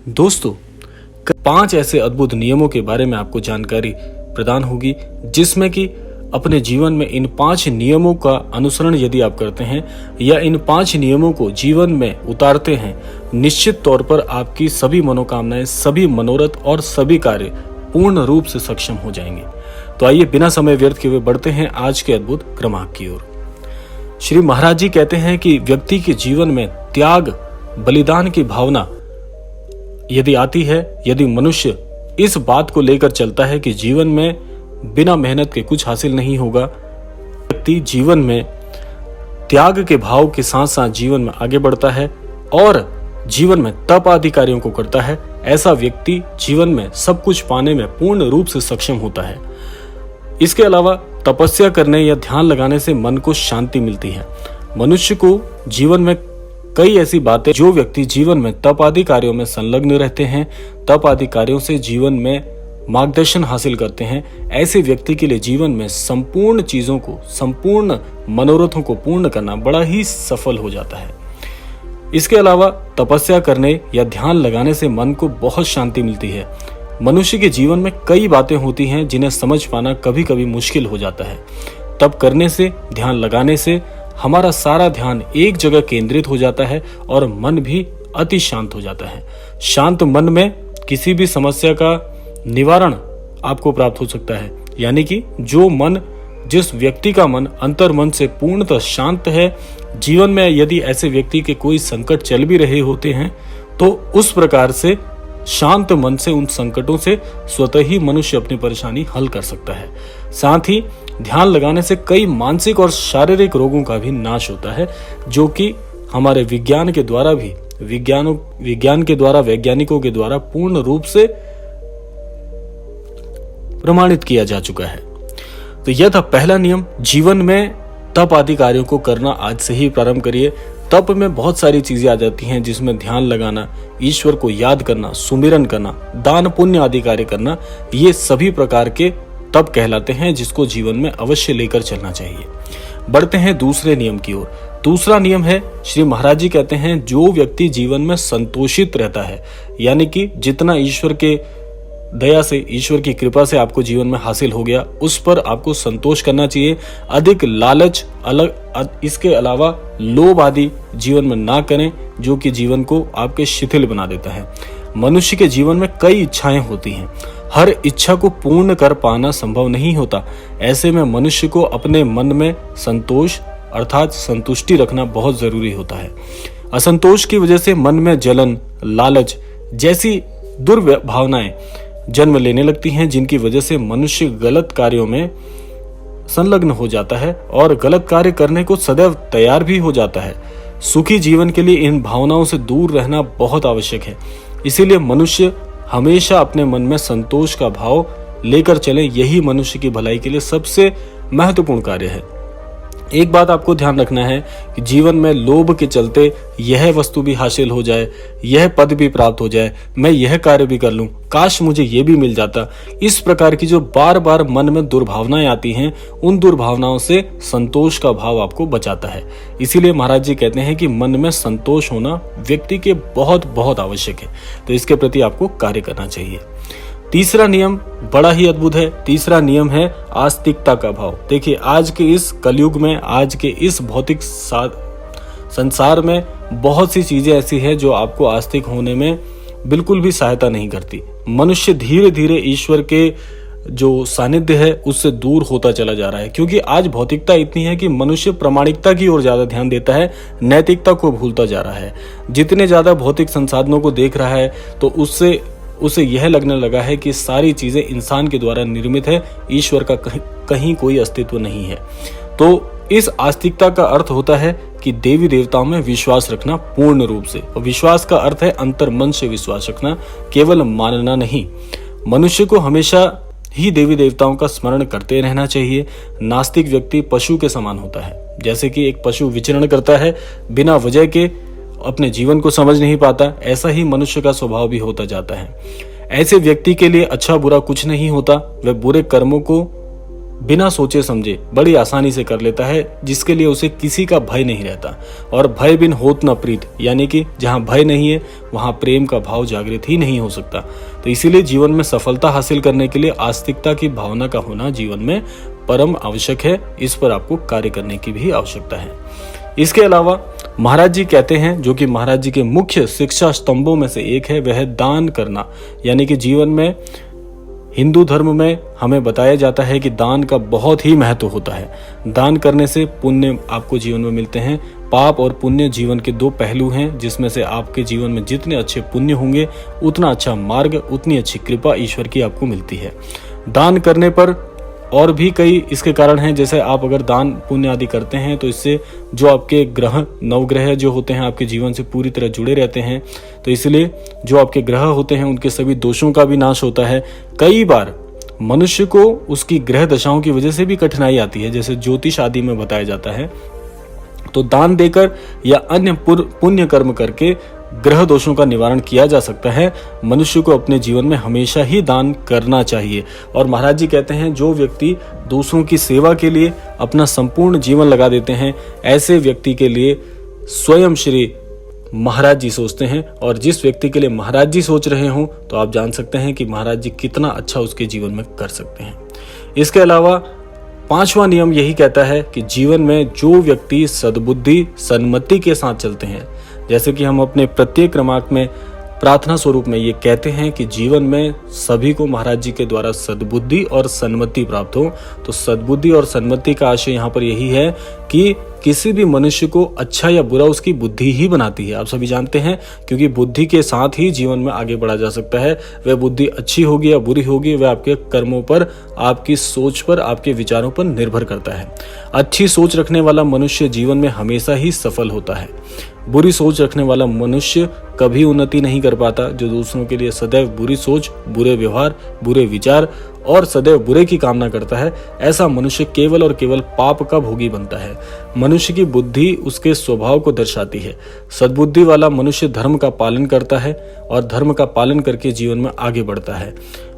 दोस्तों, 5 ऐसे अद्भुत नियमों के बारे में आपको जानकारी प्रदान होगी, जिसमें कि अपने जीवन में इन 5 नियमों का अनुसरण यदि आप करते हैं या इन 5 नियमों को जीवन में उतारते हैं, निश्चित तौर पर आपकी सभी मनोकामनाएं, सभी मनोरथ और सभी कार्य पूर्ण रूप से सक्षम हो जाएंगे। तो आइए बिना समय व्यर्थ किए हुए बढ़ते हैं आज के अद्भुत क्रमांक की ओर। श्री महाराज जी कहते हैं कि व्यक्ति के जीवन में त्याग, बलिदान की भावना यदि आती है, यदि मनुष्य इस बात को लेकर चलता है कि जीवन में बिना मेहनत के कुछ हासिल नहीं होगा, व्यक्ति जीवन में त्याग के भाव के साथ साथ जीवन में आगे बढ़ता है और जीवन में तप आदि कार्यों को करता है, ऐसा व्यक्ति जीवन में सब कुछ पाने में पूर्ण रूप से सक्षम होता है। इसके अलावा तपस्या करने या ध्यान लगाने से मन को शांति मिलती है। मनुष्य को जीवन में कई ऐसी बातें, जो व्यक्ति जीवन में तप आदि कार्यों में संलग्न रहते हैं, तप आदि कार्यों से जीवन में मार्गदर्शन हासिल करते हैं, ऐसे व्यक्ति के लिए जीवन में संपूर्ण चीजों को, संपूर्ण मनोरथों को पूर्ण करना बड़ा ही सफल हो जाता है। इसके अलावा तपस्या करने या ध्यान लगाने से मन को बहुत शांति मिलती है। मनुष्य के जीवन में कई बातें होती हैं जिन्हें समझ पाना कभी कभी मुश्किल हो जाता है। तप करने से, ध्यान लगाने से हमारा सारा ध्यान एक जगह केंद्रित हो जाता है और मन भी अति शांत हो जाता है। शांत मन में किसी भी समस्या का निवारण आपको प्राप्त हो सकता है। यानी कि जिस व्यक्ति का मन अंतर मन से पूर्णतः शांत है, जीवन में यदि ऐसे व्यक्ति के कोई संकट चल भी रहे होते हैं तो उस प्रकार से शांत मन से उन संकटों से स्वतः ही मनुष्य अपनी परेशानी हल कर सकता है। साथ ही ध्यान लगाने से कई मानसिक और शारीरिक रोगों का भी नाश होता है, जो कि हमारे विज्ञान के द्वारा भी वैज्ञानिकों के द्वारा पूर्ण रूप से प्रमाणित किया जा चुका है। तो यह था पहला नियम। जीवन में तप आदि कार्यों को करना आज से ही प्रारंभ करिए। तप में बहुत सारी चीजें आ जाती हैं, जिसमें ध्यान लगाना, ईश्वर को याद करना, सुमिरन करना, दान पुण्य आदि कार्य करना, ये सभी प्रकार के तप कहलाते हैं, जिसको जीवन में अवश्य लेकर चलना चाहिए। बढ़ते हैं दूसरे नियम की ओर। दूसरा नियम है, श्री महाराज जी कहते हैं, जो व्यक्ति जीवन में संतोषित रहता है, यानी कि जितना ईश्वर के दया से, ईश्वर की कृपा से आपको जीवन में हासिल हो गया, उस पर आपको संतोष करना चाहिए। अधिक लालच, इसके अलावा लोभ आदि जीवन में ना करें, जो कि जीवन को आपके शिथिल बना देता है। मनुष्य के जीवन में कई इच्छाएं होती हैं, हर इच्छा को पूर्ण कर पाना संभव नहीं होता। ऐसे में मनुष्य को अपने मन में संतोष अर्थात संतुष्टि रखना बहुत जरूरी होता है। असंतोष की वजह से मन में जलन, लालच जैसी दुर्भावनाएं जन्म लेने लगती हैं, जिनकी वजह से मनुष्य गलत कार्यों में संलग्न हो जाता है और गलत कार्य करने को सदैव तैयार भी हो जाता है। सुखी जीवन के लिए इन भावनाओं से दूर रहना बहुत आवश्यक है। इसीलिए मनुष्य हमेशा अपने मन में संतोष का भाव लेकर चले, यही मनुष्य की भलाई के लिए सबसे महत्वपूर्ण कार्य है। एक बात आपको ध्यान रखना है कि जीवन में लोभ के चलते यह वस्तु भी हासिल हो जाए, यह पद भी प्राप्त हो जाए, मैं यह कार्य भी कर लूं, काश मुझे यह भी मिल जाता, इस प्रकार की जो बार बार मन में दुर्भावनाएं आती हैं, उन दुर्भावनाओं से संतोष का भाव आपको बचाता है। इसीलिए महाराज जी कहते हैं कि मन में संतोष होना व्यक्ति के बहुत बहुत आवश्यक है। तो इसके प्रति आपको कार्य करना चाहिए। तीसरा नियम बड़ा ही अद्भुत है। तीसरा नियम है आस्तिकता का भाव। देखिए, आज के इस कलयुग में, आज के इस भौतिक संसार में बहुत सी चीजें ऐसी हैं जो आपको आस्तिक होने में बिल्कुल भी सहायता नहीं करती। मनुष्य धीरे धीरे ईश्वर के जो सानिध्य है उससे दूर होता चला जा रहा है, क्योंकि आज भौतिकता इतनी है कि मनुष्य प्रामाणिकता की ओर ज्यादा ध्यान देता है, नैतिकता को भूलता जा रहा है। जितने ज्यादा भौतिक संसाधनों को देख रहा है तो उसे यह लगने लगा है कि सारी चीजें इंसान के द्वारा निर्मित है, ईश्वर का कहीं कोई अस्तित्व नहीं है। तो इस आस्तिकता का अर्थ होता है कि देवी देवताओं में विश्वास रखना पूर्ण रूप से। और विश्वास का अर्थ है अंतर मन से विश्वास रखना, केवल मानना नहीं। मनुष्य को हमेशा ही देवी देवताओं का स्मरण करते रहना चाहिए। नास्तिक व्यक्ति पशु के समान होता है। जैसे कि एक पशु विचरण करता है, बिना वजह के अपने जीवन को समझ नहीं पाता, ऐसा ही मनुष्य का स्वभाव भी होता जाता है। ऐसे व्यक्ति के लिए अच्छा बुरा कुछ नहीं होता। वह बुरे कर्मों को बिना सोचे समझे बड़ी आसानी से कर लेता है, जिसके लिए उसे किसी का भय नहीं रहता। और भय बिन होत न प्रीत, यानी कि जहाँ भय नहीं है वहाँ प्रेम का भाव जागृत ही नहीं हो सकता। तो इसीलिए जीवन में सफलता हासिल करने के लिए आस्तिकता की भावना का होना जीवन में परम आवश्यक है। इस पर आपको कार्य करने की भी आवश्यकता है। इसके अलावा महाराज जी कहते हैं, जो कि महाराज जी के मुख्य शिक्षा स्तंभों में से एक है, वह है दान करना। यानी कि जीवन में हिंदू धर्म में हमें बताया जाता है कि दान का बहुत ही महत्व होता है। दान करने से पुण्य आपको जीवन में मिलते हैं। पाप और पुण्य जीवन के दो पहलू हैं, जिसमें से आपके जीवन में जितने अच्छे पुण्य होंगे उतना अच्छा मार्ग, उतनी अच्छी कृपा ईश्वर की आपको मिलती है। दान करने पर और भी कई इसके कारण हैं, जैसे आप अगर दान पुण्य आदि करते हैं तो इससे जो आपके ग्रह, नवग्रह जो होते हैं आपके जीवन से पूरी तरह जुड़े रहते हैं। तो इसलिए जो आपके ग्रह होते हैं उनके सभी दोषों का भी नाश होता है। कई बार मनुष्य को उसकी ग्रह दशाओं की वजह से भी कठिनाई आती है, जैसे ज्योतिष आदि में बताया जाता है। तो दान देकर या अन्य पुण्य कर्म करके ग्रह दोषों का निवारण किया जा सकता है। मनुष्य को अपने जीवन में हमेशा ही दान करना चाहिए। और महाराज जी कहते हैं, जो व्यक्ति दूसरों की सेवा के लिए अपना संपूर्ण जीवन लगा देते हैं, ऐसे व्यक्ति के लिए स्वयं श्री महाराज जी सोचते हैं। और जिस व्यक्ति के लिए महाराज जी सोच रहे हों तो आप जान सकते हैं कि महाराज जी कितना अच्छा उसके जीवन में कर सकते हैं। इसके अलावा पांचवा नियम यही कहता है कि जीवन में जो व्यक्ति सद्बुद्धि सन्मति के साथ चलते हैं, जैसे कि हम अपने प्रत्येक क्रमांक में प्रार्थना स्वरूप में ये कहते हैं कि जीवन में सभी को महाराज जी के द्वारा सद्बुद्धि और सन्मति प्राप्त हो। तो सद्बुद्धि और सन्मति का आशय यहाँ पर यही है कि किसी भी मनुष्य को अच्छा या बुरा उसकी बुद्धि ही बनाती है। आप सभी जानते हैं, क्योंकि बुद्धि के साथ ही जीवन में आगे बढ़ा जा सकता है। वह बुद्धि अच्छी होगी या बुरी होगी, वह आपके कर्मों पर, आपकी सोच पर, आपके विचारों पर निर्भर करता है। अच्छी सोच रखने वाला मनुष्य जीवन में हमेशा ही सफल होता है। बुरी सोच रखने वाला मनुष्य कभी उन्नति नहीं कर पाता। जो दूसरों के लिए सदैव बुरी सोच, बुरे व्यवहार, बुरे विचार और सदैव बुरे की कामना करता है, ऐसा मनुष्य केवल और केवल पाप का भोगी बनता है। मनुष्य की बुद्धि उसके स्वभाव को दर्शाती है। सद्बुद्धि वाला मनुष्य धर्म का पालन करता है और धर्म का पालन करके जीवन में आगे बढ़ता है।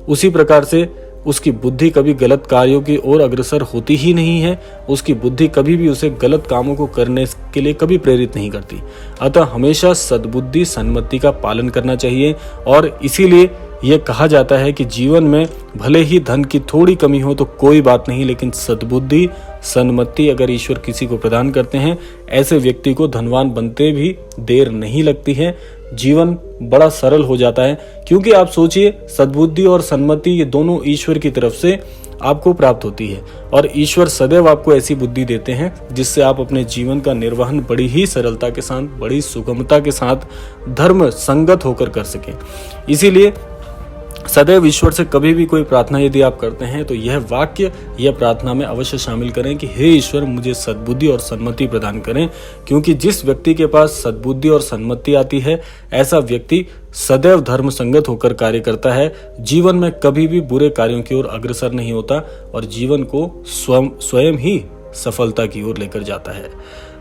उसी प्रकार से उसकी बुद्धि कभी गलत कार्यों की ओर अग्रसर होती ही नहीं है। उसकी बुद्धि कभी भी उसे गलत कामों को करने के लिए कभी प्रेरित नहीं करती। अतः हमेशा सद्बुद्धि सन्मति का पालन करना चाहिए। और इसीलिए यह कहा जाता है कि जीवन में भले ही धन की थोड़ी कमी हो तो कोई बात नहीं, लेकिन सद्बुद्धि सन्मति अगर ईश्वर किसी को प्रदान करते हैं, ऐसे व्यक्ति को धनवान बनते भी देर नहीं लगती है। जीवन बड़ा सरल हो जाता है, क्योंकि आप सोचिए, सद्बुद्धि और सन्मति ये दोनों ईश्वर की तरफ से आपको प्राप्त होती है। और ईश्वर सदैव आपको ऐसी बुद्धि देते हैं जिससे आप अपने जीवन का निर्वहन बड़ी ही सरलता के साथ, बड़ी सुगमता के साथ धर्म संगत होकर कर सकें। इसीलिए सदैव ईश्वर से कभी भी कोई प्रार्थना यदि आप करते हैं तो यह वाक्य, यह प्रार्थना में अवश्य शामिल करें कि हे ईश्वर, मुझे सद्बुद्धि और सन्मति प्रदान करें। क्योंकि जिस व्यक्ति के पास सद्बुद्धि और सन्मति आती है, ऐसा व्यक्ति सदैव धर्म संगत होकर कार्य करता है। जीवन में कभी भी बुरे कार्यों की ओर अग्रसर नहीं होता और जीवन को स्वयं ही सफलता की ओर लेकर जाता है।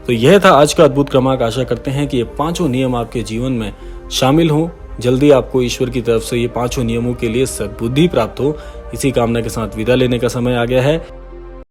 तो यह था आज का अद्भुत क्रमांक। आशा करते हैं कि ये पांचों नियम आपके जीवन में शामिल हों। जल्दी आपको ईश्वर की तरफ से ये पांचों नियमों के लिए सद्बुद्धि प्राप्त हो। इसी कामना के साथ विदा लेने का समय आ गया है।